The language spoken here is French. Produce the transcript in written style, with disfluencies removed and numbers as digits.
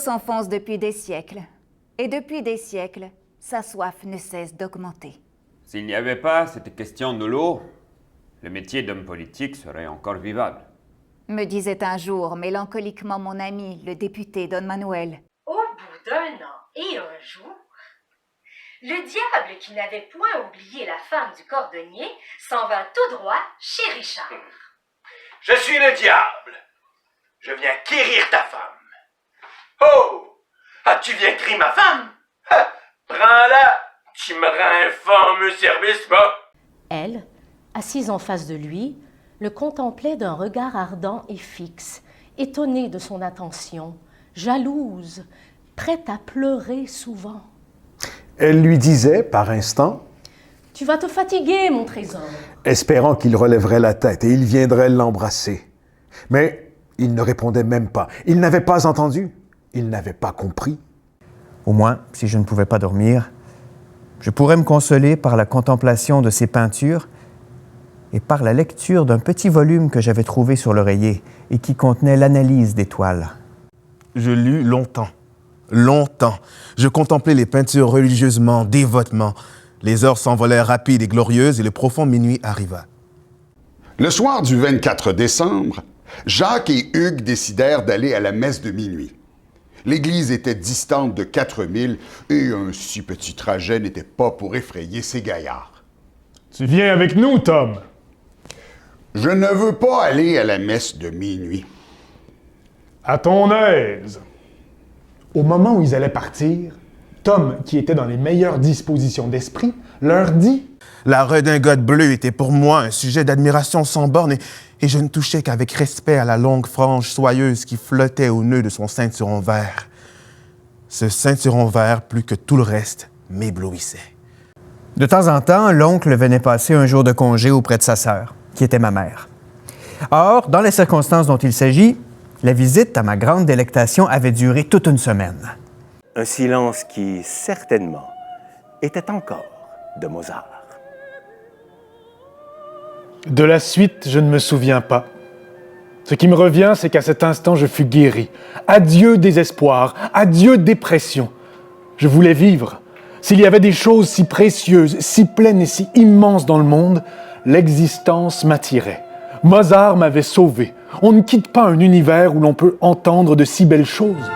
s'enfonce depuis des siècles. Et depuis des siècles, sa soif ne cesse d'augmenter. S'il n'y avait pas cette question de l'eau, le métier d'homme politique serait encore vivable. Me disait un jour mélancoliquement mon ami, le député Don Manuel. Au bout d'un an et un jour, le diable qui n'avait point oublié la femme du cordonnier s'en va tout droit chez Richard. Je suis le diable. Je viens quérir ta femme. Oh! Ah, tu viens quérir ma femme? Ha! Prends-la! Tu me rends un fameux service, va! Elle, assise en face de lui, le contemplait d'un regard ardent et fixe, étonnée de son attention, jalouse, prête à pleurer souvent. Elle lui disait, par instant, « Tu vas te fatiguer, mon trésor. » espérant qu'il relèverait la tête et il viendrait l'embrasser. Mais il ne répondait même pas. Il n'avait pas entendu. Il n'avait pas compris. Au moins, si je ne pouvais pas dormir, je pourrais me consoler par la contemplation de ses peintures et par la lecture d'un petit volume que j'avais trouvé sur l'oreiller et qui contenait l'analyse des toiles. Je lus longtemps. Je contemplais les peintures religieusement, dévotement. Les heures s'envolèrent rapides et glorieuses et le profond minuit arriva. Le soir du 24 décembre, Jacques et Hugues décidèrent d'aller à la messe de minuit. L'église était distante de 4000 et un si petit trajet n'était pas pour effrayer ces gaillards. Tu viens avec nous, Tom? Je ne veux pas aller à la messe de minuit. À ton aise. Au moment où ils allaient partir, Tom, qui était dans les meilleures dispositions d'esprit, leur dit « La redingote bleue était pour moi un sujet d'admiration sans borne et je ne touchais qu'avec respect à la longue frange soyeuse qui flottait au nœud de son ceinturon vert. Ce ceinturon vert, plus que tout le reste, m'éblouissait. » De temps en temps, l'oncle venait passer un jour de congé auprès de sa sœur, qui était ma mère. Or, dans les circonstances dont il s'agit, la visite, à ma grande délectation, avait duré toute une semaine. Un silence qui, certainement, était encore de Mozart. De la suite, je ne me souviens pas. Ce qui me revient, c'est qu'à cet instant, je fus guéri. Adieu désespoir, adieu dépression. Je voulais vivre. S'il y avait des choses si précieuses, si pleines et si immenses dans le monde, l'existence m'attirait. Mozart m'avait sauvé. On ne quitte pas un univers où l'on peut entendre de si belles choses.